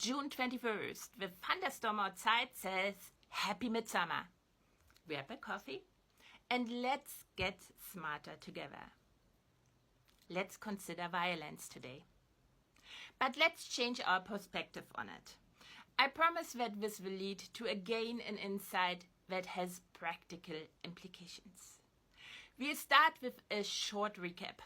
June 21st, the thunderstorm outside says, Happy Midsummer. Grab a coffee and let's get smarter together. Let's consider violence today. But let's change our perspective on it. I promise that this will lead to again an insight that has practical implications. We'll start with a short recap.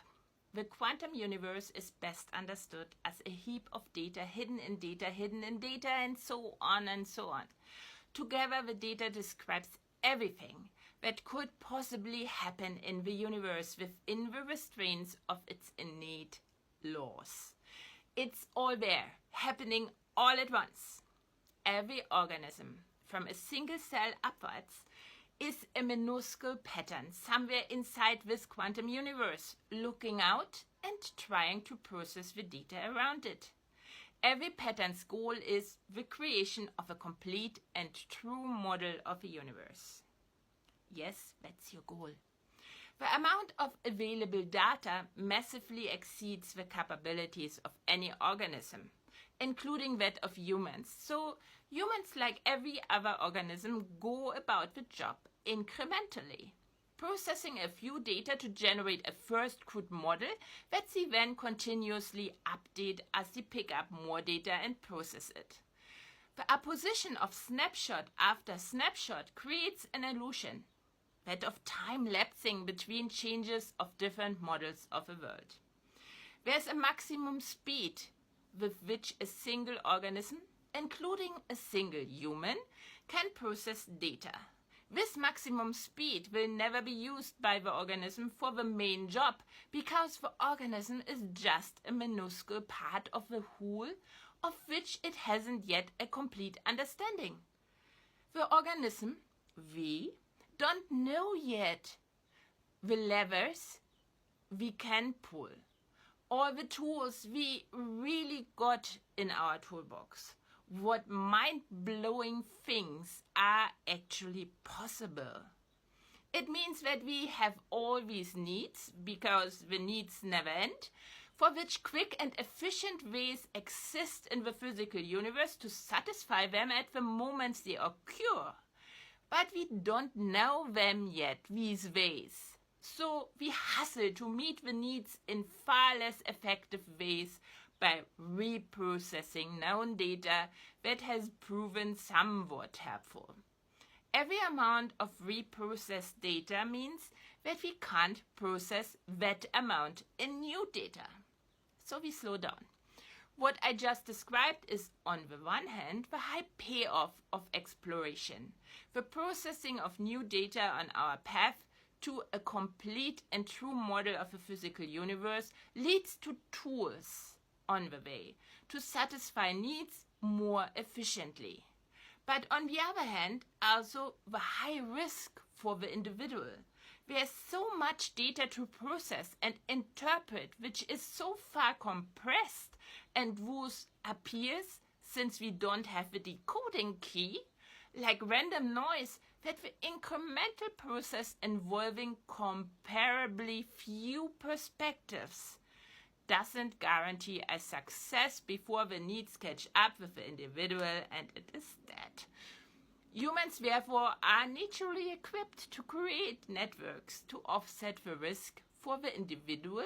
The quantum universe is best understood as a heap of data, hidden in data, and so on and so on. Together, the data describes everything that could possibly happen in the universe within the restraints of its innate laws. It's all there, happening all at once. Every organism, from a single cell upwards, is a minuscule pattern somewhere inside this quantum universe, looking out and trying to process the data around it. Every pattern's goal is the creation of a complete and true model of a universe. Yes, that's your goal. The amount of available data massively exceeds the capabilities of any organism, including that of humans. So humans, like every other organism, go about the job incrementally, processing a few data to generate a first crude model that they then continuously update as they pick up more data and process it. The apposition of snapshot after snapshot creates an illusion, that of time lapsing between changes of different models of a world. There's a maximum speed with which a single organism, including a single human, can process data. This maximum speed will never be used by the organism for the main job, because the organism is just a minuscule part of the whole of which it hasn't yet a complete understanding. The organism, we, don't know yet the levers we can pull, or the tools we really got in our toolbox. What mind-blowing things are actually possible. It means that we have all these needs, because the needs never end, for which quick and efficient ways exist in the physical universe to satisfy them at the moments they occur. But we don't know them yet, these ways. So we hustle to meet the needs in far less effective ways by reprocessing known data that has proven somewhat helpful. Every amount of reprocessed data means that we can't process that amount in new data. So we slow down. What I just described is, on the one hand, the high payoff of exploration, the processing of new data on our path to a complete and true model of a physical universe leads to tools on the way to satisfy needs more efficiently. But on the other hand, also the high risk for the individual. There's so much data to process and interpret, which is so far compressed and whose appears, since we don't have the decoding key, like random noise, that the incremental process involving comparably few perspectives doesn't guarantee a success before the needs catch up with the individual, and it is that. Humans, therefore, are naturally equipped to create networks to offset the risk for the individual,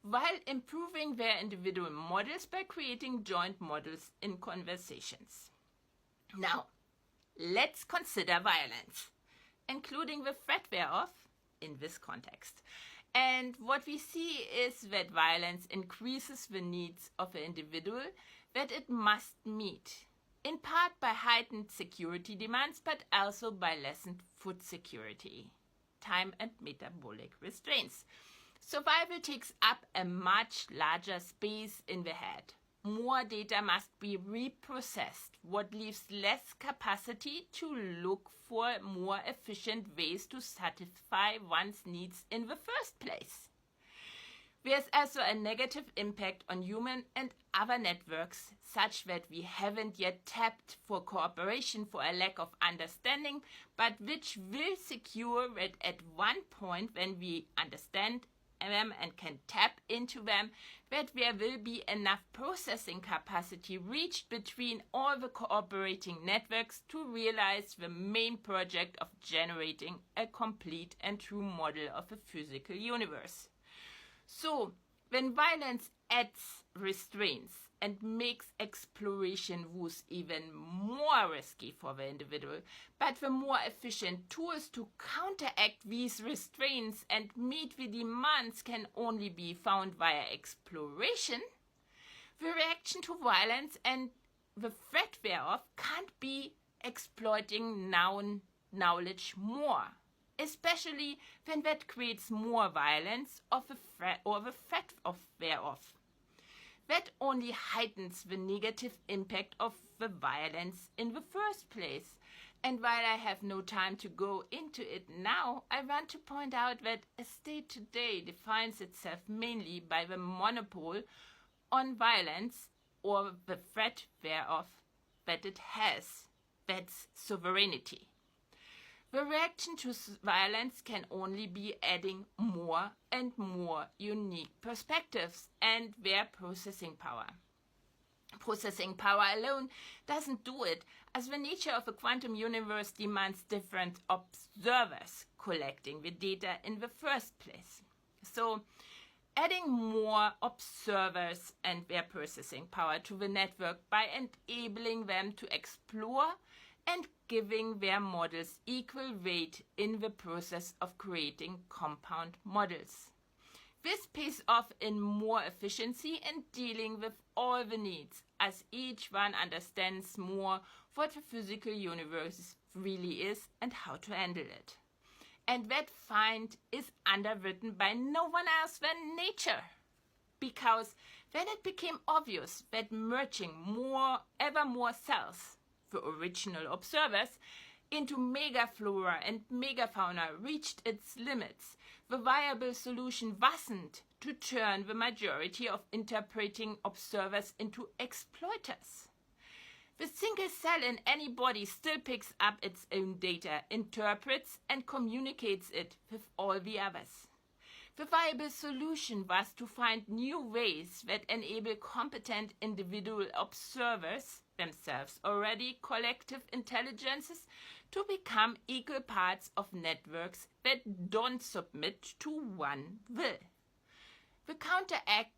while improving their individual models by creating joint models in conversations. Now, let's consider violence, including the threat thereof in this context. And what we see is that violence increases the needs of the individual that it must meet, in part by heightened security demands, but also by lessened food security, time and metabolic restraints. Survival takes up a much larger space in the head. More data must be reprocessed, what leaves less capacity to look for more efficient ways to satisfy one's needs in the first place. There's also a negative impact on human and other networks, such that we haven't yet tapped for cooperation for a lack of understanding, but which will secure that at one point when we understand them and can tap into them, that there will be enough processing capacity reached between all the cooperating networks to realize the main project of generating a complete and true model of a physical universe. So, when violence adds restraints and makes exploration thus even more risky for the individual, but the more efficient tools to counteract these restraints and meet the demands can only be found via exploration, the reaction to violence and the threat thereof can't be exploiting knowledge more, especially when that creates more violence of the threat or the threat of thereof. That only heightens the negative impact of the violence in the first place. And while I have no time to go into it now, I want to point out that a state today defines itself mainly by the monopole on violence or the threat thereof that it has. That's sovereignty. The reaction to violence can only be adding more and more unique perspectives and their processing power. Processing power alone doesn't do it, as the nature of a quantum universe demands different observers collecting the data in the first place. So, adding more observers and their processing power to the network by enabling them to explore and giving their models equal weight in the process of creating compound models. This pays off in more efficiency in dealing with all the needs, as each one understands more what the physical universe really is and how to handle it. And that find is underwritten by no one else than nature. Because when it became obvious that merging ever more cells, the original observers, into megaflora and megafauna reached its limits, the viable solution wasn't to turn the majority of interpreting observers into exploiters. The single cell in any body still picks up its own data, interprets and communicates it with all the others. The viable solution was to find new ways that enable competent individual observers, themselves already collective intelligences, to become equal parts of networks that don't submit to one will. To counteract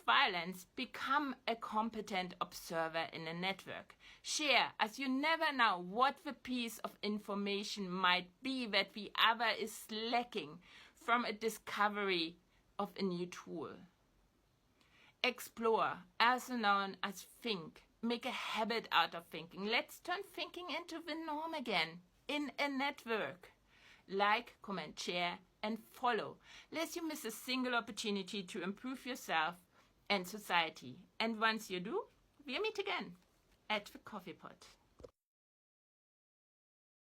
violence, become a competent observer in a network. Share, as you never know what the piece of information might be that the other is lacking from a discovery of a new tool. Explore, also known as think. Make a habit out of thinking. Let's turn thinking into the norm again, in a network. Like, comment, share, and follow, lest you miss a single opportunity to improve yourself and society. And once you do, we'll meet again at the coffee pot.